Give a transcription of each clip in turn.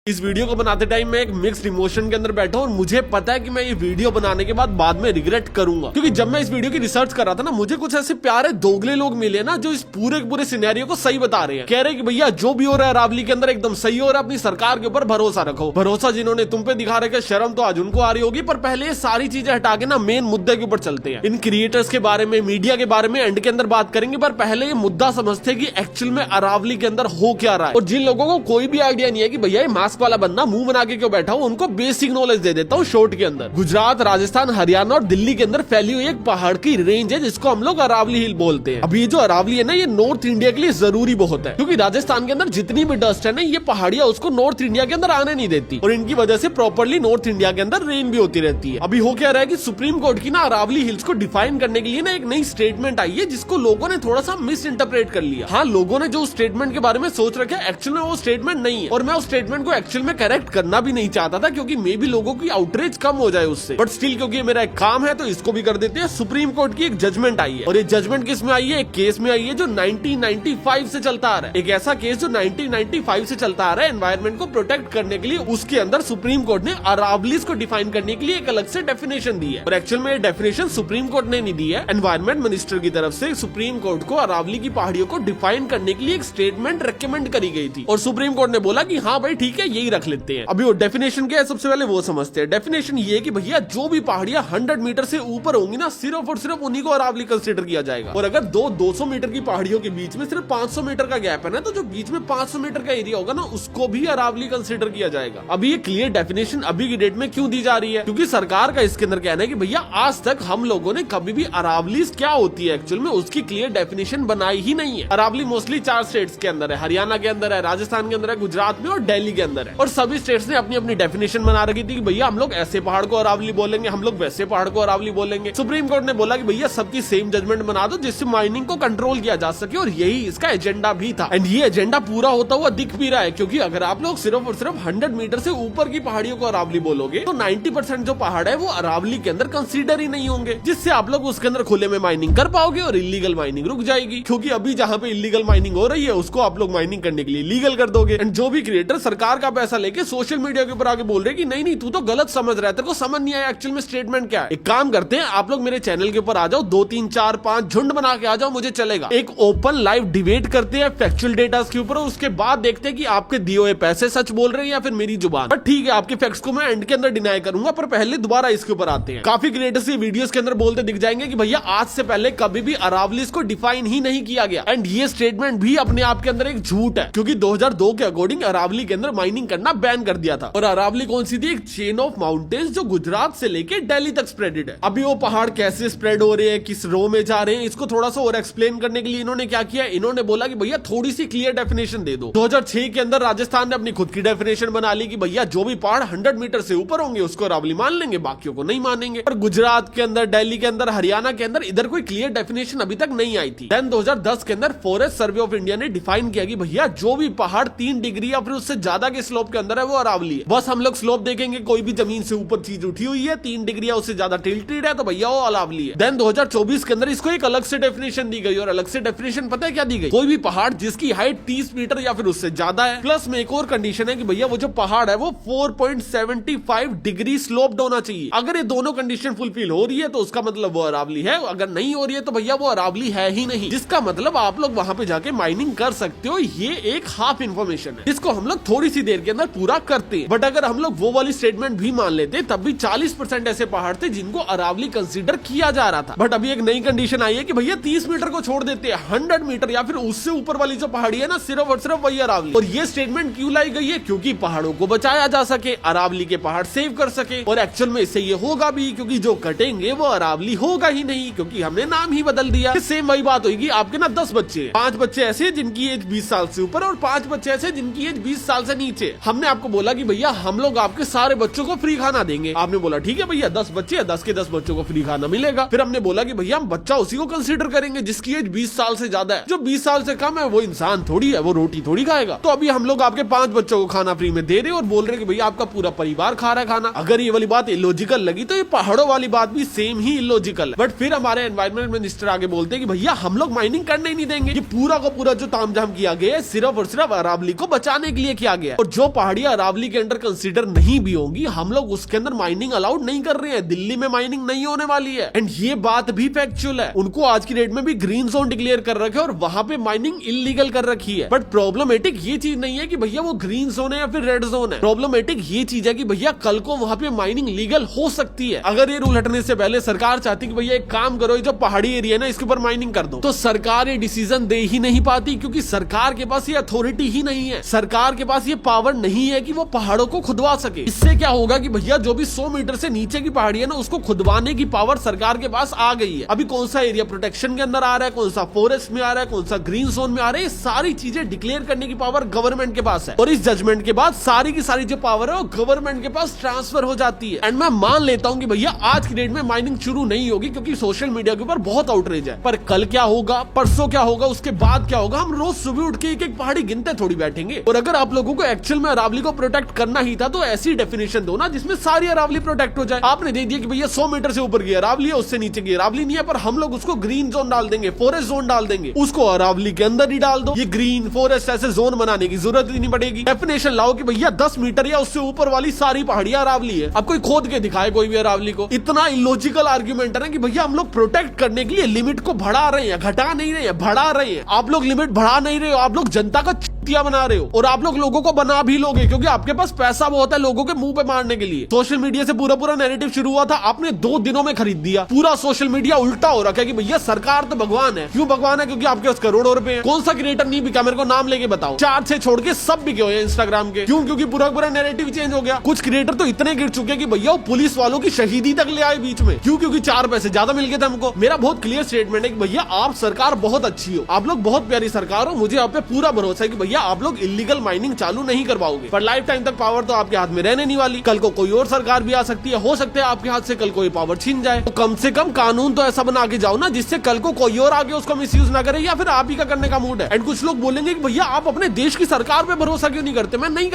इस वीडियो को बनाते टाइम मैं एक मिक्स्ड इमोशन के अंदर बैठा हूँ और मुझे पता है कि मैं ये वीडियो बनाने के बाद में रिग्रेट करूंगा, क्योंकि जब मैं इस वीडियो की रिसर्च कर रहा था ना, मुझे कुछ ऐसे प्यारे दोगले लोग मिले ना जो इस पूरे सिनेरियो को सही बता रहे हैं। कह रहे हैं कि भैया जो भी हो रहा है अरावली के अंदर एकदम सही हो रहा है, अपनी सरकार के ऊपर भरोसा रखो। भरोसा जिन्होंने तुम पे दिखा रखा, शर्म तो आज उनको आ रही होगी। पर पहले ये सारी चीजें हटा के ना मेन मुद्दे के ऊपर चलते हैं। इन क्रिएटर्स के बारे में, मीडिया के बारे में एंड के अंदर बात करेंगे, पर पहले ये मुद्दा समझते हैं कि एक्चुअल में अरावली के अंदर हो क्या रहा है। और जिन लोगों को कोई भी आइडिया नहीं है कि भैया ये मास्क वाला बंदा मुंह बना के क्यों बैठा हूं, उनको बेसिक नॉलेज दे देता हूं शॉर्ट के अंदर। गुजरात, राजस्थान, हरियाणा और दिल्ली के अंदर फैली हुई एक पहाड़ की रेंज है जिसको हम लोग अरावली हिल बोलते हैं। अभी ये जो अरावली है ना, ये नॉर्थ इंडिया के लिए जरूरी बहुत है, क्योंकि राजस्थान के अंदर जितनी भी डस्ट है ना, ये पहाड़ियां उसको नॉर्थ इंडिया के अंदर आने नहीं देती और इनकी वजह से प्रॉपरली नॉर्थ इंडिया के अंदर रेन भी होती रहती है। अभी हो क्या रहा है कि सुप्रीम कोर्ट की ना अरावली हिल्स को डिफाइन करने के लिए ना एक नई स्टेटमेंट आई है, जिसको लोगों ने थोड़ा सा मिस इंटरप्रेट कर लिया। हाँ, लोगों ने जो स्टेटमेंट के बारे में सोच रखा है, एक्चुअल में वो स्टेटमेंट नहीं है और मैं उस स्टेटमेंट को एक्चुअल में करेक्ट करना भी नहीं चाहता था, क्योंकि मे भी लोगों की आउटरीच कम हो जाए उससे। बट स्टिल क्योंकि मेरा एक काम है तो इसको भी कर देते हैं। सुप्रीम कोर्ट की एक जजमेंट आई है और ये जजमेंट किस में आई है? एक केस में आई है जो 1995 से चलता आ रहा है। एक ऐसा केस जो 1995 से चलता आ रहा है एनवायरमेंट को प्रोटेक्ट करने के लिए। उसके अंदर सुप्रीम कोर्ट ने अरावलीज को डिफाइन करने के लिए एक अलग से डेफिनेशन दी है और एक्चुअल में ये डेफिनेशन सुप्रीम कोर्ट ने नहीं दी है, एनवायरमेंट मिनिस्टर की तरफ से सुप्रीम कोर्ट को अरावली की पहाड़ियों को डिफाइन करने के लिए एक स्टेटमेंट रिकमेंड करी गई थी और सुप्रीम कोर्ट ने बोला कि हाँ भाई ठीक है, यही रख लेते हैं। अभी वो डेफिनेशन क्या है, सबसे पहले वो समझते हैं। डेफिनेशन ये है कि भैया जो भी पहाड़ियां 100 मीटर से ऊपर होंगी ना, सिर्फ और सिर्फ उन्हीं को अरावली कंसीडर किया जाएगा। और अगर 200 मीटर की पहाड़ियों के बीच में सिर्फ 500 मीटर का गैप है ना, तो जो बीच में 500 मीटर का एरिया होगा ना, उसको भी अरावली कंसीडर किया जाएगा। अभी ये क्लियर डेफिनेशन अभी की डेट में क्यों दी जा रही है? क्योंकि सरकार का इसके अंदर कहना है कि भैया आज तक हम लोगों ने कभी भी अरावलीज क्या होती है एक्चुअल में उसकी क्लियर डेफिनेशन बनाई ही नहीं है। अरावली मोस्टली 4 स्टेट्स के अंदर है, हरियाणा के अंदर है, राजस्थान के अंदर है, गुजरात में और दिल्ली के अंदर है। और सभी स्टेट्स ने अपनी अपनी डेफिनेशन बना रखी थी कि भैया हम लोग ऐसे पहाड़ को अरावली बोलेंगे, हम लोग वैसे पहाड़ को अरावली बोलेंगे। सुप्रीम कोर्ट ने बोला कि भैया सबकी सेम जजमेंट बना दो जिससे माइनिंग को कंट्रोल किया जा सके और यही इसका एजेंडा भी था। एंड ये एजेंडा पूरा होता हुआ दिख भी रहा है, क्योंकि अगर आप लोग सिर्फ और सिर्फ 100 मीटर से ऊपर की पहाड़ियों को अरावली बोलोगे तो 90% जो पहाड़ है वो अरावली के अंदर कंसीडर ही नहीं होंगे, जिससे आप लोग उसके अंदर खुले में माइनिंग कर पाओगे और इलीगल माइनिंग रुक जाएगी। क्योंकि अभी जहाँ पे इलीगल माइनिंग हो रही है उसको आप लोग माइनिंग करने के लिए लीगल कर दोगे। एंड जो भी क्रिएटर सरकार का पैसा लेके सोशल मीडिया के ऊपर आगे बोल रहे कि नहीं तू तो गलत समझ रहा है, तेरे को समझ नहीं आया एक्चुअल में स्टेटमेंट क्या है। एक काम करते हैं, आप लोग मेरे चैनल के ऊपर आ जाओ, 2 3 4 5 झुंड बना के आ जाओ, मुझे चलेगा। एक ओपन लाइव डिबेट करते हैं फैक्चुअल डेटा के ऊपर, उसके बाद देखते हैं कि आपके दिए हुए पैसे सच बोल रहे हैं या फिर मेरी जुबान। पर ठीक है, आपके फैक्ट्स को मैं एंड के अंदर डिनाई करूंगा, पर पहले दोबारा इसके ऊपर आते हैं। काफी क्रिएटर्स ये वीडियोस के अंदर बोलते दिख जाएंगे कि भैया आज से पहले कभी भी अरावलीज को डिफाइन ही नहीं किया गया। एंड ये स्टेटमेंट भी अपने आप के अंदर एक झूठ है, क्योंकि 2002 के अकॉर्डिंग अरावली के अंदर माइनिंग करना बैन कर दिया था। और अरावली कौन सी थी? एक चेन ऑफ माउंटेन्स जो गुजरात से लेके दिल्ली तक स्प्रेडेड है। अभी वो पहाड़ कैसे स्प्रेड हो रहे हैं, किस रो में जा रहे हैं, इसको थोड़ा सा और एक्सप्लेन करने के लिए इन्होंने क्या किया, इन्होंने बोला कि भैया थोड़ी सी क्लियर डेफिनेशन दे दो। 2006 के अंदर राजस्थान ने अपनी खुद की डेफिनेशन बना ली कि भैया जो भी पहाड़ 100 मीटर से ऊपर होंगे उसको अरावली मान लेंगे, बाकियों को नहीं मानेंगे। और गुजरात के अंदर, दिल्ली के अंदर, हरियाणा के अंदर इधर कोई क्लियर डेफिनेशन अभी तक नहीं आई थी। देन 2010 के अंदर फॉरेस्ट सर्वे ऑफ इंडिया ने डिफाइन किया कि भैया जो भी पहाड़ 3 डिग्री या फिर उससे ज्यादा के स्लोप के अंदर है वो अरावली है। बस हम लोग स्लोप देखेंगे, कोई भी जमीन से ऊपर चीज उठी हुई है 3 डिग्री या उससे ज्यादा टिल्टेड है तो भैया वो अरावली है। देन 2024 के अंदर इसको एक अलग से डेफिनेशन दी गई और अलग से डेफिनेशन पता है क्या दी गई? कोई भी पहाड़ जिसकी हाइट 30 मीटर या फिर उससे ज्यादा है, प्लस में एक और कंडीशन है कि भैया वो जो पहाड़ है वो 4.75 डिग्री स्लोप्ड होना चाहिए। अगर ये दोनों कंडीशन फुलफिल हो रही है तो उसका मतलब वो अरावली है, अगर नहीं हो रही है तो भैया वो अरावली है ही नहीं, जिसका मतलब आप लोग वहां पे जाके माइनिंग कर सकते हो। ये एक हाफ इन्फॉर्मेशन है, इसको हम लोग थोड़ी सी देर के अंदर पूरा करते हैं। बट अगर हम लोग वो वाली स्टेटमेंट भी मान लेते तब भी 40% ऐसे पहाड़ थे जिनको अरावली कंसीडर किया जा रहा था। बट अभी एक नई कंडीशन आई है कि भैया 30 मीटर को छोड़ देते हैं, 100 मीटर या फिर उससे ऊपर वाली जो पहाड़ी है ना, सिर्फ और सिर्फ वही अरावली। और ये स्टेटमेंट क्यों लाई गई है? क्योंकि पहाड़ों को बचाया जा सके, अरावली के पहाड़ सेव कर सके। और एक्चुअल में इससे ये होगा भी, क्योंकि जो कटेंगे वो अरावली होगा ही नहीं, क्योंकि हमने नाम ही बदल दिया। सेम वही बात होगी, आपके ना 10 बच्चे, 5 बच्चे ऐसे जिनकी एज 20 साल से ऊपर और 5 बच्चे ऐसे जिनकी एज 20 साल से नीचे। हमने आपको बोला कि भैया हम लोग आपके सारे बच्चों को फ्री खाना देंगे। आपने बोला ठीक है भैया 10 बच्चे, 10 के 10 बच्चों को फ्री खाना मिलेगा। फिर हमने बोला कि भैया हम बच्चा उसी को कंसीडर करेंगे जिसकी एज 20 साल से ज्यादा है। जो 20 साल से कम है वो इंसान थोड़ी है, वो रोटी थोड़ी खाएगा। तो अभी हम लोग आपके 5 बच्चों को खाना फ्री में दे रहे और बोल रहे कि भैया आपका पूरा परिवार खा रहा है खाना। अगर ये वाली बात इलॉजिकल लगी तो ये पहाड़ों वाली बात भी सेम ही इलॉजिकल है। बट फिर हमारे एनवायरमेंट मिनिस्टर आगे बोलते हैं कि भैया हम लोग माइनिंग करने ही नहीं देंगे। ये पूरा का पूरा जो तामझाम किया गया है सिर्फ और सिर्फ अरावली को बचाने के लिए किया गया। और जो पहाड़ियां अरावली के अंदर कंसीडर नहीं भी होंगी, हम लोग उसके अंदर माइनिंग अलाउड नहीं कर रहे हैं। दिल्ली में माइनिंग नहीं होने वाली है एंड ये बात भी फैक्चुअल है। उनको आज की डेट में भी ग्रीन जोन डिक्लेयर कर रखे और वहां पे माइनिंग इलीगल कर रखी है। बट प्रॉब्लमेटिक ये चीज नहीं है कि भैया वो ग्रीन जोन है या फिर रेड जोन है। प्रॉब्लमेटिक ये चीज है कि भैया कल को वहां पे माइनिंग लीगल हो सकती है। अगर ये रूल हटने से पहले सरकार चाहती कि भैया एक काम करो, जो पहाड़ी एरिया है ना इसके ऊपर माइनिंग कर दो, तो सरकार ये डिसीजन दे ही नहीं पाती, क्योंकि सरकार के पास ये अथॉरिटी ही नहीं है। सरकार के पास ये पावर नहीं है कि वो पहाड़ों को खुदवा सके। इससे क्या होगा कि भैया जो भी 100 मीटर से नीचे की पहाड़ी है ना, उसको खुदवाने की पावर सरकार के पास आ गई है। अभी कौन सा एरिया प्रोटेक्शन के अंदर आ रहा है, कौन सा फॉरेस्ट में आ रहा है, कौन सा ग्रीन जोन में आ रहा है, ये सारी चीजें डिक्लेयर करने की पावर गवर्नमेंट के पास है। और इस जजमेंट के बाद सारी की सारी जो पावर है वो गवर्नमेंट के पास ट्रांसफर हो जाती है। एंड मैं मान लेता हूं कि भैया आज की डेट में माइनिंग शुरू नहीं होगी, क्योंकि सोशल मीडिया के ऊपर बहुत आउटरीच है। पर कल क्या होगा, परसों क्या होगा, उसके बाद क्या होगा, हम रोज सुबह उठ के एक एक पहाड़ी गिनते थोड़ी बैठेंगे। और अगर आप लोगों को एक्चुअल में अरावली को प्रोटेक्ट करना ही था, तो ऐसी डेफिनेशन दो ना जिसमें सारी अरावली प्रोटेक्ट हो जाए। आपने दे दिया कि भैया 100 मीटर से ऊपर की अरावली है, उससे नीचे की अरावली नहीं है, पर हम लोग उसको ग्रीन जोन डाल देंगे, फॉरेस्ट जोन डाल देंगे, उसको अरावली के अंदर ही डाल दो। ये ग्रीन फॉरेस्ट ऐसे जोन बनाने की जरूरत ही नहीं पड़ेगी। डेफिनेशन लाओ कि भैया 10 मीटर या उससे ऊपर वाली सारी पहाड़ियां अरावली है। अब कोई खोद के दिखाए कोई भी अरावली को। इतना इलॉजिकल आर्ग्यूमेंट है ना कि भैया हम लोग प्रोटेक्ट करने के लिए लिमिट को बढ़ा रहे हैं, घटा नहीं रहे हैं, बढ़ा रहे हैं। आप लोग लिमिट बढ़ा नहीं रहे हो, आप लोग जनता का बना रहे हो। और आप लोगों को बना भी लोगे, क्योंकि आपके पास पैसा बहुत है लोगों के मुंह पे मारने के लिए। सोशल मीडिया से पूरा नैरेटिव शुरू हुआ था, आपने 2 दिनों में खरीद दिया। पूरा सोशल मीडिया उल्टा हो रखा है कि भैया सरकार तो भगवान है। क्यों भगवान है? क्योंकि आपके पास करोड़ों रुपए हैं। कौन सा क्रिएटर नहीं बिका, मेरे को नाम लेके बताओ। 4 से छोड़ के सब बिके हुए इंस्टाग्राम के। क्यों? क्योंकि पूरा नैरेटिव चेंज हो गया। कुछ क्रिएटर तो इतने गिर चुके हैं कि भैया वो पुलिस वालों की शहीदी तक ले आए बीच में। क्यों? क्योंकि 4 पैसे ज्यादा मिल गए थे हमको। मेरा बहुत क्लियर स्टेटमेंट है कि भैया आप सरकार बहुत अच्छी हो, आप लोग बहुत प्यारी सरकार हो। मुझे आप पे पूरा भरोसा है कि भैया आप लोग इलीगल माइनिंग चालू नहीं करवाओगे, पर लाइफ टाइम तक पावर तो आपके हाथ में रहने नहीं वाली। कल को कोई और सरकार भी आ सकती है, हो सकता है आपके हाथ से कल कोई पावर छीन जाए। तो कम से कम कानून तो ऐसा बना के जाओ ना जिससे कल को कोई और आगे उसको मिसयूज ना करे, या फिर आप ही का करने का मूड है। एंड कुछ लोग बोलेंगे कि भैया आप अपने देश की सरकार पे भरोसा क्यों नहीं करते? मैं नहीं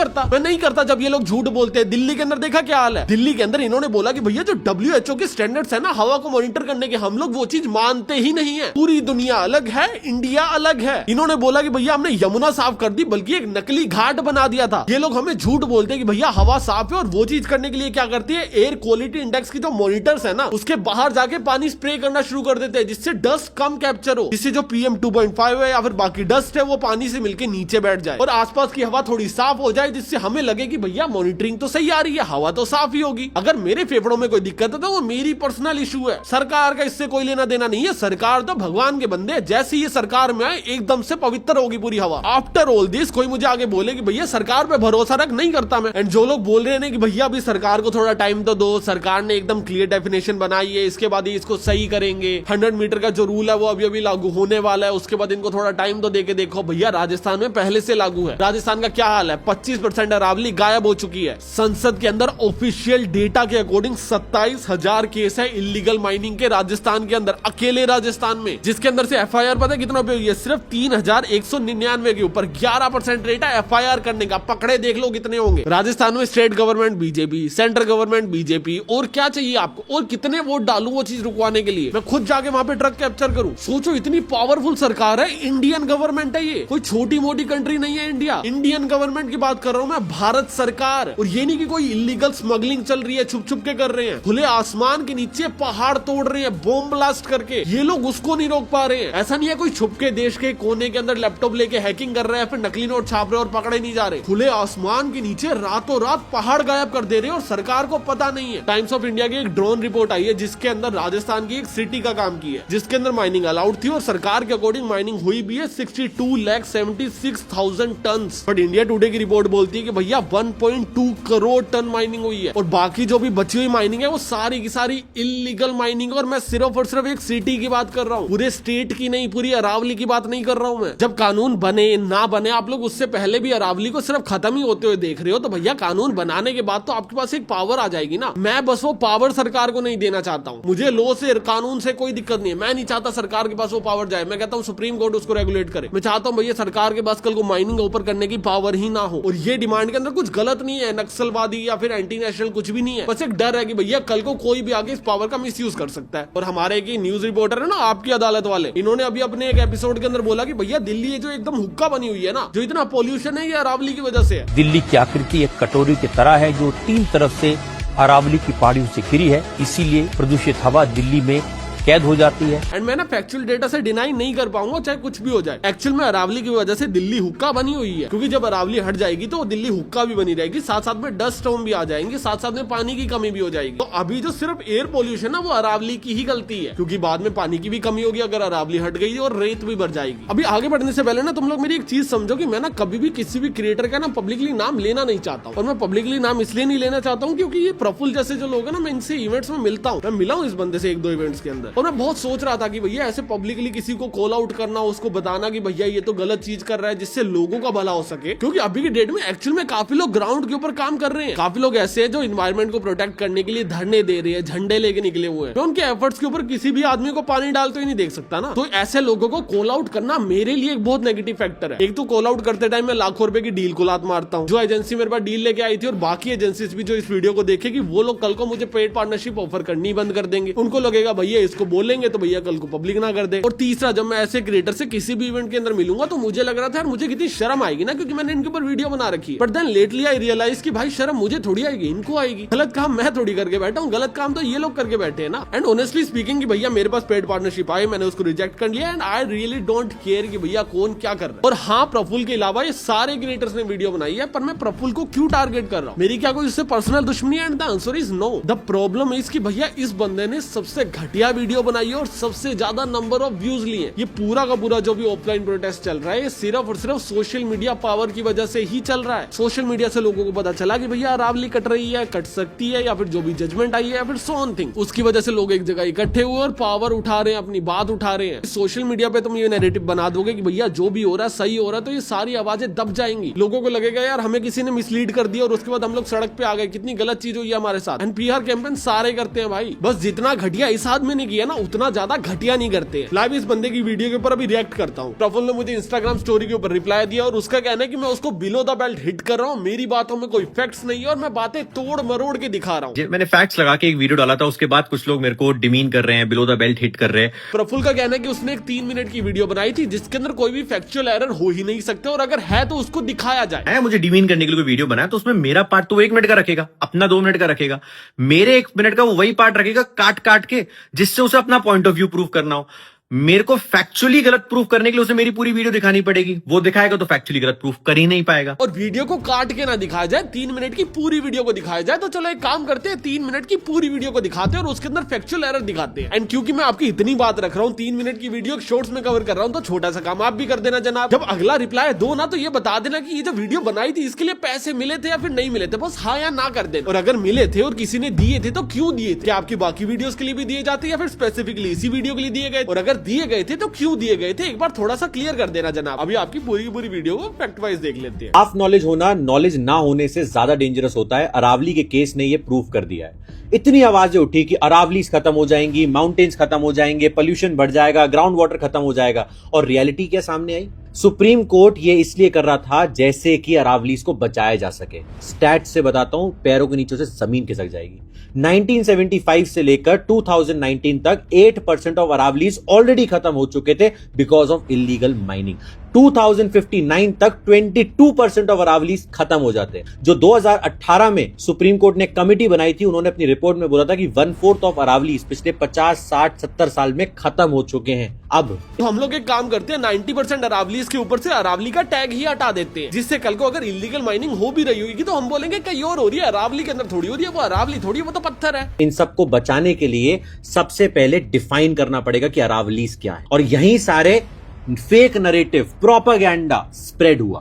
करता। जब ये लोग झूठ बोलते हैं, दिल्ली के अंदर देखा क्या हाल है। दिल्ली के अंदर इन्होंने बोला कि भैया जो WHO के स्टैंडर्ड्स है ना हवा को मॉनिटर करने के, हम लोग वो चीज मानते ही नहीं है। पूरी दुनिया अलग है, इंडिया अलग है। इन्होंने बोला कि भैया हमने यमुना साफ कर दी, बल्कि एक नकली घाट बना दिया था। ये लोग हमें झूठ बोलते हैं कि भैया हवा साफ है, और वो चीज करने के लिए क्या करती है, एयर क्वालिटी इंडेक्स की जो मॉनिटर्स है ना उसके बाहर जाके पानी स्प्रे करना शुरू कर देते हैं, जिससे डस्ट कम कैप्चर हो, जिससे जो PM 2.5 है या फिर बाकी डस्ट है वो पानी से मिलकर नीचे बैठ जाए और आसपास की हवा थोड़ी साफ हो जाए, जिससे हमें लगे कि भैया मॉनिटरिंग तो सही आ रही है, हवा तो साफ ही होगी। अगर मेरे फेफड़ों में कोई दिक्कत है तो वो मेरी पर्सनल इशू है, सरकार का इससे कोई लेना देना नहीं है। सरकार तो भगवान के बंदे हैं, जैसे ये सरकार में आए एकदम से पवित्र होगी पूरी हवा। आफ्टर ऑल दिस कोई मुझे आगे बोले कि भैया सरकार पे भरोसा रख, नहीं करता मैं। एंड जो लोग बोल रहे हैं कि भैया अभी सरकार को थोड़ा टाइम तो दो, सरकार ने एकदम क्लियर डेफिनेशन बनाई है, इसके बाद इसको सही करेंगे, 100 मीटर का जो रूल है वो अभी लागू होने वाला है, उसके बाद इनको थोड़ा टाइम तो देके देखो। भैया राजस्थान में पहले से लागू है। राजस्थान का क्या हाल है, 25% अरावली गायब हो चुकी है। संसद के अंदर ऑफिशियल डेटा के अकॉर्डिंग 27,000 केस है इलीगल माइनिंग के राजस्थान के अंदर, अकेले राजस्थान में, जिसके अंदर से FIR पता है कितना पे हुई है, सिर्फ 3,199 के ऊपर 11% रेट है FIR करने का। पकड़े देख लो कितने होंगे। राजस्थान में state government BJP, central government BJP, और क्या चाहिए आपको, और कितने वोट डालूं वो चीज रुकवाने के लिए, मैं खुद जाके वहां पे ट्रक कैप्चर करूं। सोचो इतनी पावरफुल सरकार है, इंडियन गवर्नमेंट है, ये कोई छोटी मोटी कंट्री नहीं है इंडिया। इंडियन गवर्नमेंट की बात कर रहा हूं मैं, भारत सरकार। और ये नहीं कि कोई इलीगल स्मगलिंग चल रही है, छुप छुप के कर रहे हैं, खुले आसमान के नीचे पहाड़ तोड़ रहे हैं बॉम्ब ब्लास्ट करके, ये लोग उसको नहीं रोक पा रहे हैं। ऐसा नहीं है कोई छुप के देश के कोने के अंदर लैपटॉप लेके हैकिंग कर रहे हैं, फिर नकली नोट छाप रहे और पकड़े नहीं जा रहे। खुले आसमान के नीचे रातों रात पहाड़ गायब कर दे रहे हैं और सरकार को पता नहीं है। टाइम्स ऑफ इंडिया की एक ड्रोन रिपोर्ट आई है जिसके अंदर राजस्थान की एक सिटी का काम की है, जिसके अंदर माइनिंग अलाउड थी और सरकार के अकॉर्डिंग माइनिंग हुई भी है 62,76,000 टन। बट इंडिया टुडे की रिपोर्ट बोलती है कि भैया 1.2 करोड़ टन माइनिंग हुई है, और बाकी जो भी बची हुई माइनिंग है वो सारी की सारी इलीगल माइनिंग। और मैं सिर्फ और सिर्फ एक सिटी की बात कर रहा हूँ, पूरे स्टेट की नहीं, पूरी अरावली की बात नहीं कर रहा हूँ मैं। जब कानून बने ना बने, आप लोग उससे पहले भी अरावली को सिर्फ खत्म ही होते हुए देख रहे हो, तो भैया कानून बनाने के बाद तो आपके पास एक पावर आ जाएगी ना। मैं बस वो पावर सरकार को नहीं देना चाहता हूँ, मुझे लॉ से कानून से कोई दिक्कत नहीं है, मैं नहीं चाहता सरकार के पास वो पावर जाए। मैं कहता हूँ सुप्रीम कोर्ट उसको रेगुलेट करे। मैं चाहता हूँ भैया सरकार के पास कल को माइनिंग ऊपर करने की पावर ही ना हो। और ये डिमांड के अंदर कुछ गलत नहीं है, नक्सलवादी या फिर एंटी नेशनल कुछ भी नहीं है, बस एक डर है कि भैया कल को कोई भी आगे इस पावर का मिसयूज कर सकता है। और हमारे की न्यूज रिपोर्टर है ना आपकी अदालत वाले, इन्होंने अभी अपने एक एपिसोड के अंदर बोला कि भैया दिल्ली जो एकदम हुक्का बनी हुई है है ना, जो इतना पोल्यूशन है ये अरावली की वजह से है। दिल्ली की आकृति एक कटोरी की तरह है जो 3 तरफ से अरावली की पहाड़ियों से घिरी है, इसीलिए प्रदूषित हवा दिल्ली में कैद हो जाती है। एंड मैं ना फैक्चुअल डेटा से डिनाई नहीं कर पाऊंगा चाहे कुछ भी हो जाए। एक्चुअल में अरावली की वजह से दिल्ली हुक्का बनी हुई है, क्योंकि जब अरावली हट जाएगी तो दिल्ली हुक्का भी बनी रहेगी, साथ साथ में डस्ट स्टॉर्म भी आ जाएंगे, साथ साथ में पानी की कमी भी हो जाएगी। तो अभी जो सिर्फ एयर पोल्यूशन है वो अरावली की ही गलती है, क्योंकि बाद में पानी की भी कमी होगी अगर अरावली हट गई और रेत भी बढ़ जाएगी। अभी आगे बढ़ने से पहले ना तुम लोग मेरी एक चीज समझो कि मैं ना कभी भी किसी भी क्रिएटर का ना पब्लिकली नाम लेना नहीं चाहता हूँ। और मैं पब्लिकली नाम इसलिए नहीं लेना चाहता हूँ क्योंकि ये प्रफुल्ल जैसे जो लोग है ना, मैं इनसे इवेंट्स में मिलता हूँ, मैं मिला हूँ इस बंदे से 1-2 इवेंट्स के अंदर, और मैं बहुत सोच था कि भैया ऐसे पब्लिकली किसी को कॉल आउट करना, उसको बताना कि भैया ये तो गलत चीज कर रहा है, जिससे लोगों का भला हो सके। क्योंकि अभी की डेट में एक्चुअल में काफी लोग ग्राउंड के ऊपर काम कर रहे हैं, काफी लोग ऐसे हैं जो इन्वायरमेंट को प्रोटेक्ट करने के लिए धरने दे रहे हैं, झंडे लेके निकले हुए हैं। मैं उनके एफर्ट्स के ऊपर किसी भी आदमी को पानी डालते ही नहीं देख सकता ना। तो ऐसे लोगों को कॉल आउट करना मेरे लिए एक बहुत नेगेटिव फैक्टर है। एक तो कॉल आउट करते टाइम मैं लाखों रुपए की डील को लात मारता हूँ। जो एजेंसी मेरे पास डील लेके आई थी और बाकी एजेंसीज भी जो इस वीडियो को देखेगी, वो लोग कल को मुझे पेड पार्टनरशिप ऑफर करनी बंद कर देंगे। उनको लगेगा भैया इसको बोलेंगे तो भैया कल को पब्लिक ना कर दे। और तीसरा, जब मैं ऐसे क्रिएटर से किसी भी इवेंट के अंदर मिलूंगा तो मुझे लग रहा था यार मुझे कितनी शर्म आएगी ना, क्योंकि मैंने इनके ऊपर वीडियो बना रखी है। But then lately I realise कि भाई शर्म मुझे थोड़ी आएगी, इनको आएगी। गलत काम मैं थोड़ी करके बैठा हूँ, गलत काम तो ये लोग करके बैठे हैं ना। एंड ऑनेस्टली स्पीकिंग कि भैया मेरे पास पेड पार्टनरशिप आई, मैंने उसको रिजेक्ट कर लिया and I really don't care कि भैया कौन क्या कर रहा है। और हाँ, प्रफुल्ल के अलावा ये सारे क्रिएटर्स ने वीडियो बनाई है, पर मैं प्रफुल्ल को क्यों टारगेट कर रहा हूँ? मेरी क्या कोई उससे पर्सनल दुश्मनी है? And the answer is no. The problem is कि भैया इस बंदे ने सबसे घटिया वीडियो बनाई है और सबसे ज्यादा नंबर ऑफ व्यूज लिए। ये पूरा का पूरा जो भी ऑफलाइन प्रोटेस्ट चल रहा है, ये सिर्फ और सिर्फ सोशल मीडिया पावर की वजह से ही चल रहा है। सोशल मीडिया से लोगों को पता चला कि भैया अरावली कट रही है, कट सकती है, या फिर जो भी जजमेंट आई है, या फिर सो ऑन थिंग, उसकी वजह से लोग एक जगह इकट्ठे हुए और पावर उठा रहे हैं, अपनी बात उठा रहे हैं। सोशल मीडिया पे तुम ये नैरेटिव बना दोगे कि भैया जो भी हो रहा है सही हो रहा है, तो ये सारी आवाजें दब जाएंगी। लोगों को लगेगा यार हमें किसी ने मिसलीड कर दिया और उसके बाद हम लोग सड़क पे आ गए, कितनी गलत चीज हुई है हमारे साथ। एंड पीआर कैंपेन सारे करते हैं भाई, बस जितना घटिया इस आदमी ने किया ना उतना ज्यादा घटिया नहीं करते हैं। लाइव इस बंदे की वीडियो के ऊपर अभी रिएक्ट करता हूँ। प्रफुल्ल ने मुझे इंस्टाग्राम स्टोरी के ऊपर रिप्लाई दिया और उसका कहना है कि मैं उसको बिलो द बेल्ट हिट कर रहा हूँ, मेरी बातों में कोई फैक्ट्स नहीं है और मैं बातें तोड़ मरोड़ के दिखा रहा हूँ। मैंने फैक्ट्स लगा के एक वीडियो डाला था, उसके बाद कुछ लोग मेरे को डिमीन कर रहे हैं, बिलो द बेल्ट हिट कर रहे हैं। प्रफुल्ल का कहना है कि उसने एक 3 मिनट की वीडियो बनाई थी जिसके अंदर कोई भी फैक्चुअल एरर हो ही नहीं सकते, और अगर है तो उसको दिखाया जाए। मुझे डिमीन करने के लिए वीडियो बनाया तो उसमें मेरा पार्ट तो 1 मिनट का रखेगा, अपना 2 मिनट का रखेगा, मेरे 1 मिनट का वो वही पार्ट रखेगा काट काट के, जिससे उसे अपना पॉइंट ऑफ व्यू प्रूव करना हो। मेरे को फैक्चुअली गलत प्रूफ करने के लिए उसे मेरी पूरी वीडियो दिखानी पड़ेगी, वो दिखाएगा तो फैक्चुअली गलत प्रूफ कर ही नहीं पाएगा। और वीडियो को काट के ना दिखाया जाए, 3 मिनट की पूरी वीडियो को दिखाया जाए। तो चलो एक काम करते हैं, 3 मिनट की पूरी वीडियो को दिखाते हैं और उसके अंदर फैक्चुअल एरर दिखाते हैं। एंड क्योंकि मैं आपकी इतनी बात रख रहा हूँ, 3 मिनट की वीडियो शॉर्ट्स में कवर कर रहा हूँ, तो छोटा सा काम आप भी कर देना जनाब। जब अगला रिप्लाई दो ना तो ये बता देना कि ये जो वीडियो बनाई थी इसके लिए पैसे मिले थे या फिर नहीं मिले थे, बस हाँ या ना कर देना। और अगर मिले थे और किसी ने दिए थे तो क्यों दिए थे? क्या आपकी बाकी वीडियोस के लिए भी दिए जाते या फिर स्पेसिफिकली इसी वीडियो के लिए दिए गए? और अगर दिए गए थे तो क्यों दिए गए थे, एक बार थोड़ा सा क्लियर कर देना जनाब। अभी आपकी पूरी वीडियो को फैक्ट वाइज देख लेते हैं। हाफ नॉलेज होना नॉलेज ना होने से ज्यादा डेंजरस होता है। अरावली के केस ने यह प्रूव कर दिया है। इतनी आवाजें उठी कि अरावलीज खत्म हो जाएंगी, माउंटेन्स खत्म हो जाएंगे, पोल्यूशन बढ़ जाएगा, ग्राउंड वाटर खत्म हो जाएगा, और रियलिटी क्या सामने आई? सुप्रीम कोर्ट ये इसलिए कर रहा था जैसे कि अरावलीज को बचाया जा सके। स्टैट से बताता हूं, पैरों के नीचे से जमीन खिसक जाएगी। 1975 से लेकर 2019 तक 8% ऑफ अरावलीज ऑलरेडी खत्म हो चुके थे बिकॉज ऑफ इलीगल माइनिंग। 2059 तक 22% ऑफ अरावलीज खत्म हो जाते। जो 2018 में सुप्रीम कोर्ट ने कमिटी बनाई थी, उन्होंने अपनी रिपोर्ट में बोला था कि 1/4 ऑफ अरावलीज पिछले 50, 60, 70 साल में खत्म हो चुके हैं। अब तो हम लोग एक काम करते हैं, 90% अरावलीज के ऊपर से अरावली का टैग ही हटा देते हैं, जिससे कल को अगर इलीगल माइनिंग हो भी रही होगी तो हम बोलेंगे कहीं और हो रही है, अरावली के अंदर थोड़ी हो रही है, वो अरावली थोड़ी है, वो तो पत्थर है। इन सबको बचाने के लिए सबसे पहले डिफाइन करना पड़ेगा कि अरावलीज क्या है, और यही सारे फेक नरेटिव प्रोपेगेंडा स्प्रेड हुआ।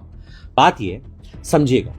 बात ये समझिएगा,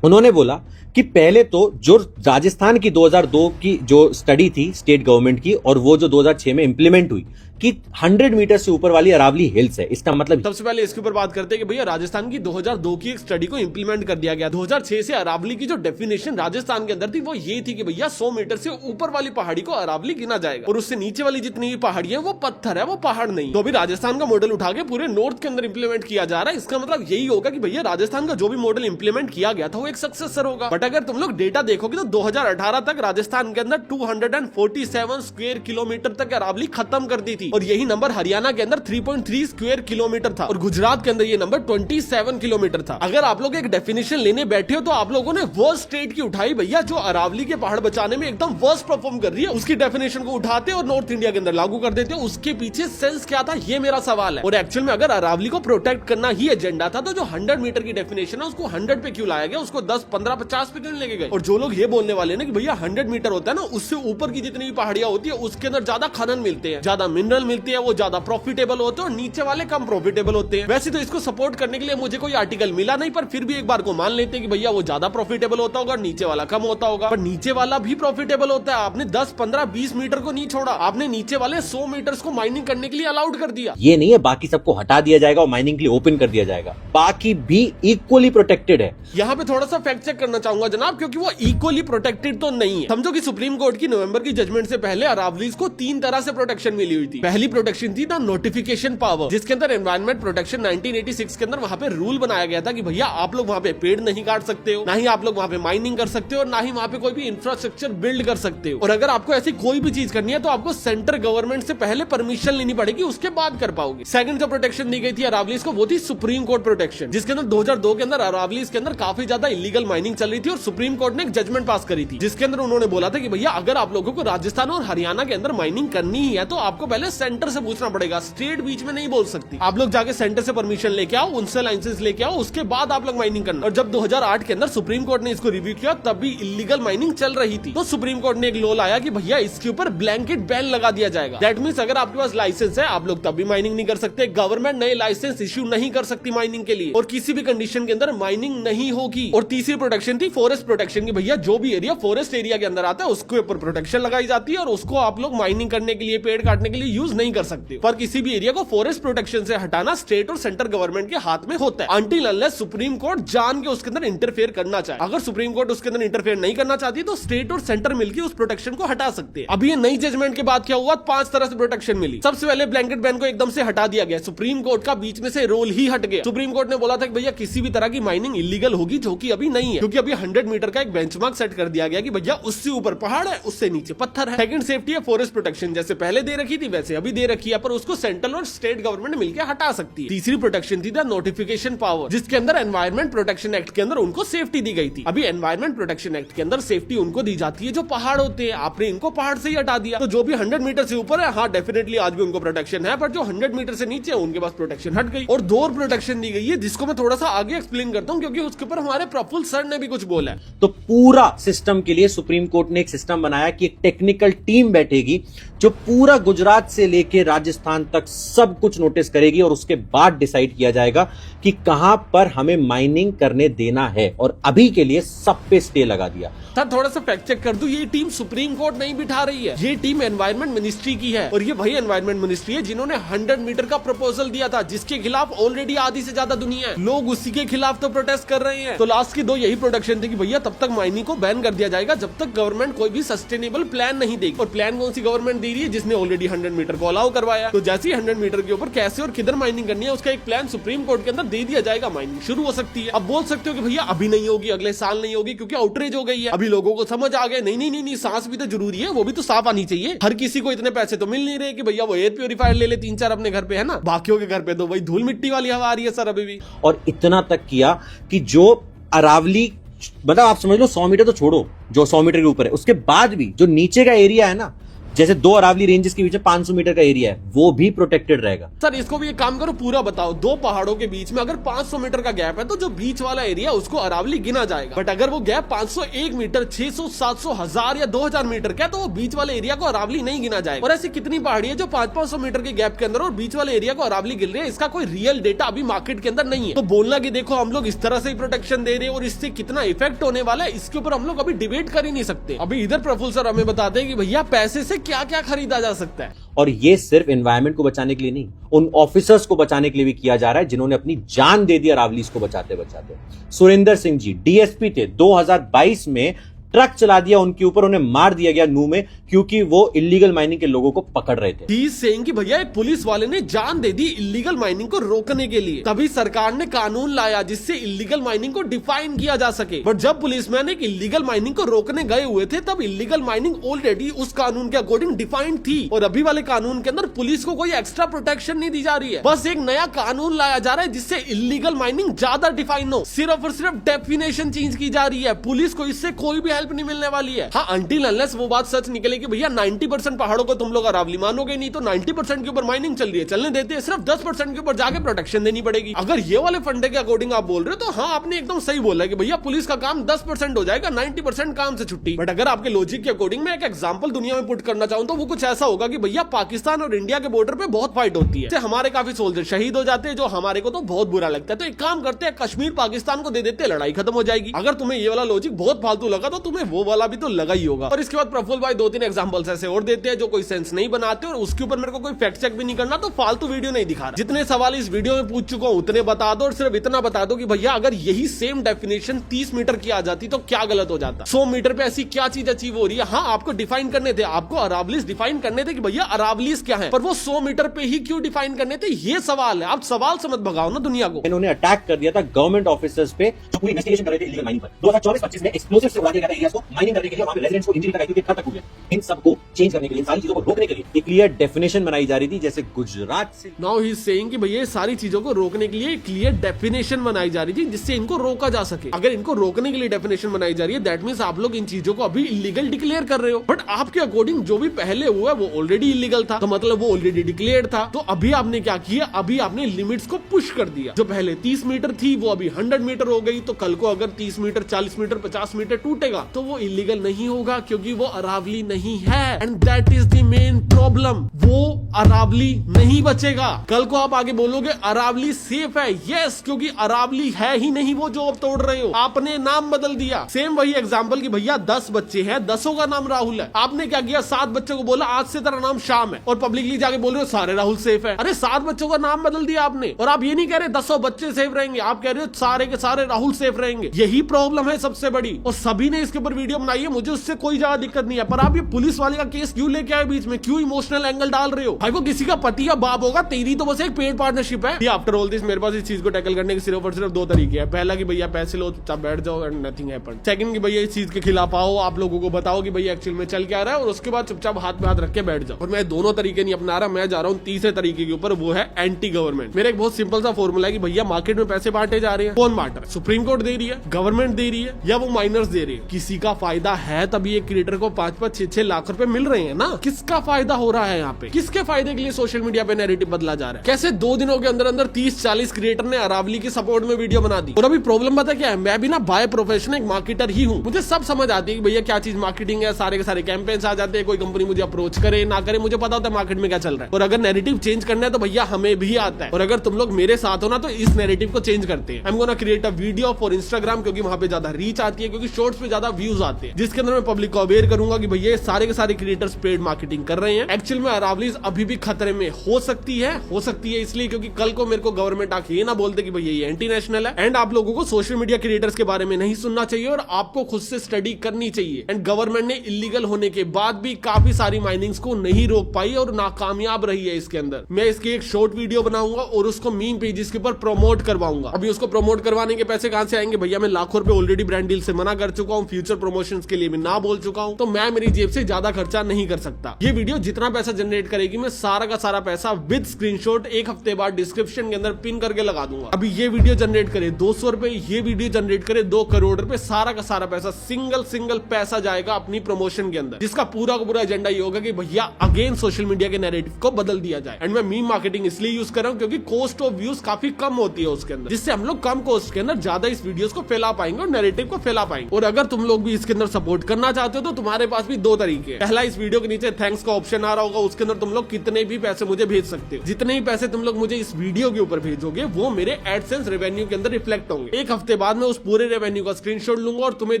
उन्होंने बोला कि पहले तो जो राजस्थान की 2002 की जो स्टडी थी स्टेट गवर्नमेंट की, और वो जो 2006 में इंप्लीमेंट हुई कि 100 मीटर से ऊपर वाली अरावली हिल्स है। इसका मतलब सबसे पहले इसके ऊपर बात करते हैं कि भैया राजस्थान की 2002 की एक स्टडी को इंप्लीमेंट कर दिया गया। 2006 से अरावली की जो डेफिनेशन राजस्थान के अंदर थी वो ये थी कि भैया 100 मीटर से ऊपर वाली पहाड़ी को अरावली गिना जाएगा, और उससे नीचे वाली जितनी भी पहाड़ी है वो पत्थर है, वो पहाड़ नहीं। तो अभी राजस्थान का मॉडल उठा के पूरे नॉर्थ के अंदर इंप्लीमेंट किया जा रहा है। इसका मतलब यही होगा कि भैया राजस्थान का जो भी मॉडल इंप्लीमेंट किया गया था वो एक सक्सेसर होगा। बट अगर तुम लोग डेटा देखोगे तो 2018 तक राजस्थान के अंदर 247 स्क्वायर किलोमीटर तक अरावली खत्म कर दी थी। और यही नंबर हरियाणा के अंदर 3.3 स्क्वायर किलोमीटर था और गुजरात के अंदर ये नंबर 27 किलोमीटर था। अगर आप लोग एक डेफिनेशन लेने बैठे हो तो आप लोगों ने वर्स्ट स्टेट की उठाई भैया, जो अरावली के पहाड़ बचाने में एकदम वर्स्ट परफॉर्म कर रही है, उसकी डेफिनेशन को उठाते और नॉर्थ इंडिया के अंदर लागू कर देते हो। उसके पीछे सेंस क्या था, ये मेरा सवाल है। और एक्चुअल में अगर अरावली को प्रोटेक्ट करना ही एजेंडा था तो जो 100 मीटर की डेफिनेशन है उसको 100 पे क्यों लाया गया, उसको 10, 15, 50 पे क्यों लेके गए। और जो लोग ये बोलने वाले ना कि भैया 100 मीटर होता है ना, उससे ऊपर की जितनी भी पहाड़ियां होती है उसके अंदर ज्यादा खनन मिलते हैं, ज्यादा मिनरल मिलते हैं, वो ज्यादा प्रॉफिटेबल होते हैं और नीचे वाले कम प्रॉफिटेबल होते हैं। वैसे तो इसको सपोर्ट करने के लिए मुझे कोई आर्टिकल मिला नहीं, पर फिर भी एक बार को मान लेते हैं कि भैया वो ज्यादा प्रॉफिटेबल होता होगा और नीचे वाला कम होता होगा। पर नीचे वाला भी प्रॉफिटेबल होता है। आपने 10, 15, 20 मीटर को नहीं छोड़ा, आपने नीचे वाले 100 मीटर्स को माइनिंग करने के लिए अलाउड कर दिया। ये नहीं है बाकी सबको हटा दिया जाएगा और माइनिंग के लिए ओपन कर दिया जाएगा, बाकी भी इक्वली प्रोटेक्टेड है। यहाँ पे थोड़ा सा फैक्ट चेक करना चाहूंगा जनाब, क्योंकि वो इक्वली प्रोटेक्टेड तो नहीं है। समझो कि सुप्रीम कोर्ट की नवंबर की जजमेंट से पहले अरावलीज को 3 तरह से प्रोटेक्शन मिली हुई थी। पहली प्रोटेक्शन थी ना नोटिफिकेशन पावर, जिसके अंदर एनवायरमेंट प्रोटेक्शन 1986 के अंदर वहाँ पे रूल बनाया गया था कि भैया आप लोग वहाँ पे पेड़ नहीं काट सकते हो, ना ही आप लोग वहाँ पे माइनिंग कर सकते हो और ना ही वहाँ पे कोई भी इंफ्रास्ट्रक्चर बिल्ड कर सकते हो। और अगर आपको ऐसी कोई भी चीज करनी है तो आपको सेंटर गवर्नमेंट से पहले परमिशन लेनी पड़ेगी, उसके बाद कर पाओगे। सेकंड जो प्रोटेक्शन दी गई थी अरावलीज को वो थी सुप्रीम कोर्ट प्रोटेक्शन, जिसके अंदर 2002 के अंदर अरावलीज के अंदर काफी ज्यादा इलीगल माइनिंग चल रही थी और सुप्रीम कोर्ट ने एक जजमेंट पास करी थी, जिसके अंदर उन्होंने बोला था कि भैया अगर आप लोगों को राजस्थान और हरियाणा के अंदर माइनिंग करनी ही है तो आपको पहले सेंटर से पूछना पड़ेगा, स्टेट बीच में नहीं बोल सकती। आप लोग जाके सेंटर से परमिशन लेके आओ, उनसे लाइसेंस लेके आओ, उसके बाद आप लोग माइनिंग करना। और जब 2008 के अंदर सुप्रीम कोर्ट ने इसको रिव्यू किया तब भी इलीगल माइनिंग चल रही थी, तो सुप्रीम कोर्ट ने एक लॉ लाया कि भैया इसके ऊपर ब्लैंकेट बैन लगा दिया जाएगा। दैट मींस अगर आपके पास लाइसेंस है आप लोग तब भी माइनिंग नहीं कर सकते, गवर्नमेंट नए लाइसेंस इश्यू नहीं कर सकती माइनिंग के लिए और किसी भी कंडीशन के अंदर माइनिंग नहीं होगी। और तीसरी प्रोटेक्शन थी फॉरेस्ट प्रोटेक्शन की, भैया जो भी एरिया फॉरेस्ट एरिया के अंदर आता है उसके ऊपर प्रोटेक्शन लगाई जाती है और उसको आप लोग माइनिंग करने के लिए, पेड़ काटने के लिए यूज नहीं कर सकते। पर किसी भी एरिया को फॉरेस्ट प्रोटेक्शन से हटाना स्टेट और सेंटर गवर्नमेंट के हाथ में होता है, अनटिल अनलेस सुप्रीम कोर्ट जान के उसके अंदर इंटरफेयर करना चाहे। अगर सुप्रीम कोर्ट उसके अंदर इंटरफेयर नहीं करना चाहती तो स्टेट और सेंटर मिलकर उस प्रोटेक्शन को हटा सकते हैं। अभी ये नई जजमेंट के बाद क्या हुआ, 5 तरह से प्रोटेक्शन मिली। सबसे पहले ब्लैंकेट बैन को एकदम से हटा दिया गया, सुप्रीम कोर्ट का बीच में से रोल ही हट गया। सुप्रीम कोर्ट ने बोला था कि भैया किसी भी तरह की माइनिंग इलीगल होगी, जो कि अभी नहीं है, क्योंकि अभी 100 मीटर का एक बेंचमार्क सेट कर दिया गया कि भैया उससे ऊपर पहाड़ है, उससे नीचे पत्थर है। सेकंड सेफ्टी है फॉरेस्ट प्रोटेक्शन, जैसे पहले दे रखी थी वैसे अभी दे रखी है, पर उसको सेंट्रल और स्टेट गवर्नमेंट मिलकर हटा सकती है। तीसरी प्रोटेक्शन थी द नोटिफिकेशन पावर, जिसके अंदर एनवायरमेंट प्रोटेक्शन एक्ट के अंदर उनको सेफ्टी दी गई थी। अभी एनवायरमेंट प्रोटेक्शन एक्ट के अंदर सेफ्टी उनको दी जाती है जो पहाड़ होते हैं, आपने इनको पहाड़ से ही हटा दिया, तो जो भी 100 मीटर से ऊपर है, हाँ डेफिनेटली आज भी उनको प्रोटेक्शन है, पर जो 100 मीटर से नीचे है उनके पास प्रोटेक्शन हट गई। और 2 और प्रोटेक्शन दी गई है, जिसको मैं थोड़ा सा आगे एक्सप्लेन करता हूँ क्योंकि उसके ऊपर हमारे प्रफुल्ल सर ने भी कुछ बोला है। तो पूरा सिस्टम के लिए सुप्रीम कोर्ट ने एक सिस्टम बनाया कि एक टेक्निकल टीम बैठेगी जो पूरा गुजरात से लेके राजस्थान तक सब कुछ नोटिस करेगी और उसके बाद डिसाइड किया जाएगा कि कहां पर हमें माइनिंग करने देना है। और अभी के लिए सब पे स्टे लगा दिया। सर थोड़ा सा फैक्ट चेक कर दूं, ये टीम सुप्रीम कोर्ट नहीं बिठा रही है, ये टीम एनवायरमेंट मिनिस्ट्री की है और ये वही एनवायरमेंट मिनिस्ट्री है जिन्होंने 100 मीटर का प्रपोजल दिया था, जिसके खिलाफ ऑलरेडी आधी से ज्यादा दुनिया है, लोग उसी के खिलाफ तो प्रोटेस्ट कर रहे हैं। तो लास्ट की 2 यही प्रोटेक्शन थी कि भैया तब तक माइनिंग को बैन कर दिया जाएगा जब तक गवर्नमेंट कोई भी सस्टेनेबल प्लान नहीं देगी। और प्लान कौन सी गवर्नमेंट दे रही है, जिसने ऑलरेडी 100 मीटर को अलाउ करवाया। तो जैसे ही 100 मीटर के ऊपर कैसे और किधर माइनिंग करनी है उसका एक प्लान सुप्रीम कोर्ट के अंदर दे दिया जाएगा, माइनिंग शुरू हो सकती है। अब बोल सकते हो कि भैया अभी नहीं होगी, अगले साल नहीं होगी, क्योंकि आउटरेज हो गई है। अभी लोगों को समझ आ गया नहीं सांस भी तो जरूरी है, वो भी तो साफ आनी चाहिए। हर किसी को इतने पैसे तो मिल नहीं रहे कि भैया वो एयर प्योरीफायर ले ले 3-4 अपने घर पे, है ना। बाकियों के घर पे तो वही धूल मिट्टी वाली हवा आ रही है सर अभी भी। और इतना तक किया कि जो अरावली, मतलब आप समझ लो 100 मीटर तो छोड़ो, जो 100 मीटर के ऊपर है उसके बाद भी जो नीचे का एरिया है ना, जैसे 2 अरावली रेंजेस के बीच में 500 मीटर का एरिया है, वो भी प्रोटेक्टेड रहेगा। सर इसको भी एक काम करो, पूरा बताओ, 2 पहाड़ों के बीच में अगर 500 मीटर का गैप है तो जो बीच वाला एरिया उसको अरावली गिना जाएगा। बट अगर वो गैप 501 मीटर, 600, 700, 1000 या 2000 मीटर का, तो वो बीच वाले एरिया को अरावली नहीं गिना जाएगा। और ऐसी कितनी पहाड़ी है जो 500-500 मीटर के गैप के अंदर और बीच वाले एरिया को अरावली गिन रही है, इसका कोई रियल डेटा अभी मार्केट के अंदर नहीं है। तो बोलना कि देखो हम लोग इस तरह से ही प्रोटेक्शन दे रहे हैं और इससे कितना इफेक्ट होने वाला है, इसके ऊपर हम लोग अभी डिबेट कर ही नहीं सकते। अभी इधर प्रफुल्ल सर हमें बताते हैं कि भैया पैसे से क्या क्या खरीदा जा सकता है। और ये सिर्फ एनवायरनमेंट को बचाने के लिए नहीं, उन ऑफिसर्स को बचाने के लिए भी किया जा रहा है जिन्होंने अपनी जान दे दी अरावलीज को बचाते बचाते। सुरेंद्र सिंह जी डीएसपी थे, 2022 में ट्रक चला दिया उनके ऊपर, उन्हें मार दिया गया नू में, क्योंकि वो इलीगल माइनिंग के लोगों को पकड़ रहे थे। ही इज सेइंग कि भैया एक पुलिस वाले ने जान दे दी इलीगल माइनिंग को रोकने के लिए, तभी सरकार ने कानून लाया जिससे इलीगल माइनिंग को डिफाइन किया जा सके। बट जब पुलिसमैन एक इलीगल माइनिंग को रोकने गए हुए थे तब इलीगल माइनिंग ऑलरेडी उस कानून के अकॉर्डिंग डिफाइंड थी, और अभी वाले कानून के अंदर पुलिस को कोई एक्स्ट्रा प्रोटेक्शन नहीं दी जा रही है। बस एक नया कानून लाया जा रहा है जिससे इलीगल माइनिंग ज्यादा डिफाइन हो, सिर्फ और सिर्फ डेफिनेशन चेंज की जा रही है। पुलिस को इससे कोई भी हेल्प नहीं मिलने वाली है। हाँ, अंटिल अनलेस वो बात सच निकले कि भैया 90% पहाड़ों को तुम लोग अरावली मानोगे नहीं, तो 90% के ऊपर माइनिंग चल रही है, चलने देते हैं, सिर्फ 10% के ऊपर जाके प्रोटेक्शन देनी पड़ेगी। अगर ये वाले फंडे के अकॉर्डिंग आप बोल रहे हो तो हाँ, आपने एकदम सही बोला कि भैया पुलिस का काम 10% हो जाएगा, 90% काम से छुट्टी। बट अगर आपके लॉजिक के अकॉर्डिंग मैं एक एग्जांपल दुनिया में पुट करना चाहूं तो वो कुछ ऐसा होगा कि भैया पाकिस्तान और इंडिया के बॉर्डर पे बहुत फाइट होती है, हमारे काफी सोल्जर शहीद हो जाते हैं, जो हमारे को तो बहुत बुरा लगता है। तो एक काम करते हैं, कश्मीर पाकिस्तान को दे देते हैं, लड़ाई खत्म हो जाएगी। अगर तुम्हें ये वाला लॉजिक बहुत फालतू लगा तो तुम्हें वो वाला भी तो लगा ही होगा। और इसके बाद प्रफुल्ल भाई 2-3 एग्जांपल्स ऐसे और देते हैं जो कोई सेंस नहीं बनाते, और उसके ऊपर मेरे को कोई फैक्ट चेक भी नहीं करना, तो फालतू वीडियो नहीं दिखा रहा। जितने सवाल इस वीडियो में पूछ चुका हूं उतने बता दो, और सिर्फ इतना बता दो कि भैया अगर यही सेम डेफिनेशन 30 मीटर की आ जाती तो क्या गलत हो जाता। 100 मीटर पे ऐसी क्या चीज अचीव हो रही है। हाँ, आपको डिफाइन करने थे, आपको अरावलीज डिफाइन करने थे कि भैया अरावलीज क्या है, पर वो 100 मीटर पे ही क्यों डिफाइन करने थे, ये सवाल है। आप सवाल से मत भगाओ ना दुनिया को। इन्होंने अटैक कर दिया था गवर्नमेंट ऑफिसर्स पे जो पूरी इन्वेस्टिगेशन कर रहे थे इलीगल माइनिंग पर। 2024-25 में एक्सप्लोसिव से उड़ा दिया गया था एरियाज को, माइनिंग करने के लिए, वहां पे रेजिडेंट्स को इंजरी तक आई थी, खतरनाक हुए। इन सबको चेंज करने के लिए, सारी चीजों को रोकने के लिए एक क्लियर डेफिनेशन बनाई जा रही थी, जैसे गुजरात से। नाउ ही इज सेइंग कि भैया सारी चीजों को रोकने के लिए क्लियर डेफिनेशन बनाई जा रही थी जिससे इनको रोका जा सके। अगर इनको रोकने के लिए डेफिनेशन बनाई जा रही है, दैट मींस आप लोग इन चीजों को अभी इलीगल डिक्लेयर कर रहे हो। बट आपके अकॉर्डिंग जो भी पहले हुआ वो ऑलरेडी इलीगल था, तो मतलब वो ऑलरेडी डिक्लेयर था। तो अभी आपने क्या किया, अभी आपने लिमिट्स को पुश कर दिया। जो पहले 30 मीटर थी वो अभी 100 मीटर हो गई, तो कल को अगर 30 मीटर, 40 मीटर, 50 मीटर टूटेगा तो वो इलीगल नहीं होगा, क्योंकि वो अरावली नहीं है। And that is the main problem, वो अरावली नहीं बचेगा। कल को आप आगे बोलोगे अरावली सेफ है, यस, क्योंकि अरावली है ही नहीं वो जो आप तोड़ रहे हो। आपने नाम बदल दिया। सेम वही एग्जांपल कि भैया 10 बच्चे हैं, 10 का नाम राहुल है। आपने क्या किया, 7 बच्चों को बोला आज से तेरा नाम श्याम है, और पब्लिकली जाके बोल रहे हो सारे राहुल सेफ है। अरे 7 बच्चों का नाम बदल दिया आपने, और आप ये नहीं कह रहे 10 बच्चे सेफ रहेंगे, आप कह रहे हो सारे के सारे राहुल सेफ रहेंगे। यही प्रॉब्लम है सबसे बड़ी, और सभी ने इसके ऊपर वीडियो बनाई है, मुझे उससे कोई ज्यादा दिक्कत नहीं है। पर आप ये पुलिस वाले का केस क्यों लेके आए बीच में, क्यों इमोशनल एंगल डाल रहे हो? भाई वो किसी का पति या बाप होगा, तेरी तो बस एक पेड पार्टनरशिप है। आफ्टर ऑल दिस मेरे पास इस चीज को टैकल करने के सिर्फ और सिर्फ 2 तरीके हैं। पहला कि भैया पैसे लो, चुपचाप बैठ जाओ एंड नथिंग हैपेंड। सेकंड कि भैया इस चीज के खिलाफ आओ, आप लोगों को बताओ कि भैया एक्चुअल में चल क्या रहा है, और उसके बाद चुपचाप हाथ में हाथ रख के बैठ जाओ। और मैं दोनों तरीके नहीं अपना रहा, मैं जा रहा हूँ तीसरे तरीके के ऊपर, वो है एंटी गवर्नमेंट। मेरा एक बहुत सिंपल सा फॉर्मूला है कि भैया मार्केट में पैसे बांटे जा रहे हैं, कौन बांट रहा है? सुप्रीम कोर्ट दे रही है, गवर्नमेंट दे रही है, या वो माइनर्स दे रही है? किसी का फायदा है तभी एक क्रिएटर को 5-5, 6-6 लाख रुपए मिल रहे हैं ना। किसका फायदा हो रहा है यहाँ पे? किसके फायदे के लिए सोशल मीडिया पे नैरेटिव बदला जा रहा है? कैसे 2 दिनों के अंदर अंदर 30-40 क्रिएटर ने अरावली के सपोर्ट में वीडियो बना दी। और अभी प्रॉब्लम पता क्या है, मैं भी ना बाय प्रोफेशन एक मार्केटर ही हूँ, मुझे सब समझ आती है कि भैया क्या चीज मार्केटिंग है। सारे के सारे कैंपेन्स आ जाते हैं, कोई कंपनी मुझे अप्रोच करे ना करे, मुझे पता होता है मार्केट में क्या चल रहा है। और अगर नैरेटिव चेंज करना है तो भैया हमें भी आता है, और अगर तुम लोग मेरे साथ हो ना तो इस नैरेटिव को चेंज करते हैं। I am gonna create a video for Instagram, क्योंकि वहां पे ज्यादा रीच आती है, क्योंकि शॉर्ट्स पे ज्यादा व्यूज आते हैं, जिसके अंदर मैं पब्लिक को अवेयर करूंगा कि भैया सारे के सारे क्रिएटर्स पेड मार्केटिंग कर रहे हैं। एक्चुअल में अरावलीज अभी भी खतरे में हो सकती है इसलिए क्योंकि कल को मेरे को गवर्नमेंट आके ये ना बोलते कि भैया ये एंटी नेशनल है। एंड आप लोगों को सोशल मीडिया क्रिएटर्स के बारे में नहीं सुनना चाहिए, और आपको खुद से स्टडी करनी चाहिए। एंड गवर्नमेंट ने इलीगल होने के बाद भी काफी सारी माइनिंग्स को नहीं रोक पाई और नाकामयाब रही है इसके अंदर। मैं इसकी एक शॉर्ट वीडियो बनाऊंगा और उसको मीम पेजेस के ऊपर प्रमोट करवाऊंगा। अभी उसको प्रमोट करवाने के पैसे कहां से आएंगे भैया? मैं लाखों रुपए ऑलरेडी ब्रांड डील से मना कर चुका हूं, फ्यूचर प्रमोशंस के लिए मैं ना बोल चुका हूं, तो मैं मेरी जेब से ज्यादा खर्चा नहीं कर सकता। ये वीडियो जितना पैसा जनरेट करेगी मैं सारा का सारा पैसा विद स्क्रीनशॉट 1 हफ्ते बाद डिस्क्रिप्शन के अंदर पिन करके लगा दूंगा। अभी ये वीडियो जनरेट करे 200 रुपए, ये वीडियो जनरेट करे 2 करोड़ रुपए, सारा का सारा पैसा सिंगल पैसा जाएगा अपनी प्रमोशन के अंदर, जिसका पूरा का पूरा एजेंडा ये होगा कि भैया अगेन सोशल मीडिया के नैरेटिव को बदल दिया जाए। एंड मैं मीम मार्केटिंग इसलिए यूज कर रहा हूं क्योंकि कॉस्ट ऑफ व्यूज काफी कम होती है उसके अंदर, जिससे हम लोग कम कॉस्ट के अंदर ज्यादा इस वीडियोस को फैला पाएंगे और नैरेटिव को फैला पाएंगे। और अगर तुम लोग भी इसके अंदर सपोर्ट करना चाहते हो तो तुम्हारे पास भी 2 तरीके हैं। पहला इस वीडियो के नीचे थैंक्स का ऑप्शन आ रहा होगा, उसके अंदर तुम लोग कितने भी पैसे मुझे भेज सकते हो। जितने ही पैसे तुम लोग मुझे इस वीडियो के ऊपर भेजोगे वो मेरे एडसेंस रेवेन्यू के अंदर रिफ्लेक्ट होंगे। एक हफ्ते बाद मैं उस पूरे रेवेन्यू का स्क्रीनशॉट लूंगा और तुम्हें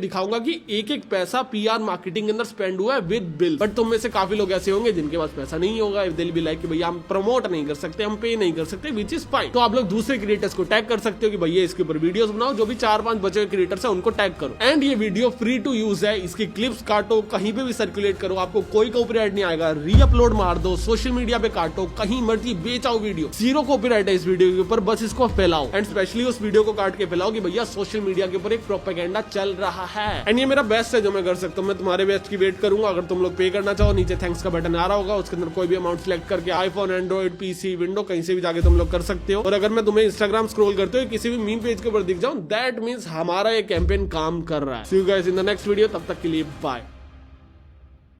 दिखाऊंगा कि एक एक पैसा पीआर मार्केटिंग के अंदर स्पेंड हुआ है विद बिल। बट तुम में से काफी लोग ऐसे होंगे जिनके पास पैसा नहीं होगा, दिल भी लाइक कि भैया हम प्रमोट नहीं कर सकते, हम पे नहीं कर सकते, विच इज फाइन। तो आप लोग दूसरे क्रिएटर्स को टैग कर सकते हो कि भैया इसके ऊपर वीडियोस बनाओ, जो भी 4-5 बचे हुए क्रिएटर्स है उनको टैग करो। एंड ये वीडियो फ्री टू यूज है, इसकी क्लिप्स काटो, कहीं पे भी सर्कुलेट करो, आपको कोई कॉपीराइट नहीं आएगा। रीअपलोड मार दो, सोशल मीडिया पे काटो, कहीं मर्जी बेचाओ वीडियो, जीरो कॉपीराइट है इस वीडियो के ऊपर, बस इसको फैलाओ। एंड स्पेशली उस वीडियो को काट के फैलाओ कि भैया सोशल मीडिया के ऊपर एक प्रोपेगेंडा चल रहा है। एंड ये मेरा बेस्ट है जो मैं कर सकता हूँ, मैं तुम्हारे बेस्ट की वेट करूंगा। अगर तुम लोग पे करना चाहो, नीचे थैंक्स का बटन आ रहा होगा, उसके अंदर कोई भी अमाउंट सिलेक्ट करके आईफोन, एंड्रॉइड, पीसी, विंडो कहीं से भी जाके तुम लोग कर सकते हो। और अगर मैं तुम्हें इंस्टाग्राम स्क्रॉल करते हो किसी भी मीम पेज के ऊपर दिख जाऊं, दैट मींस हमारा ये कैंपेन काम कर रहा है। See you guys in the next video, तब तक के लिए बाय।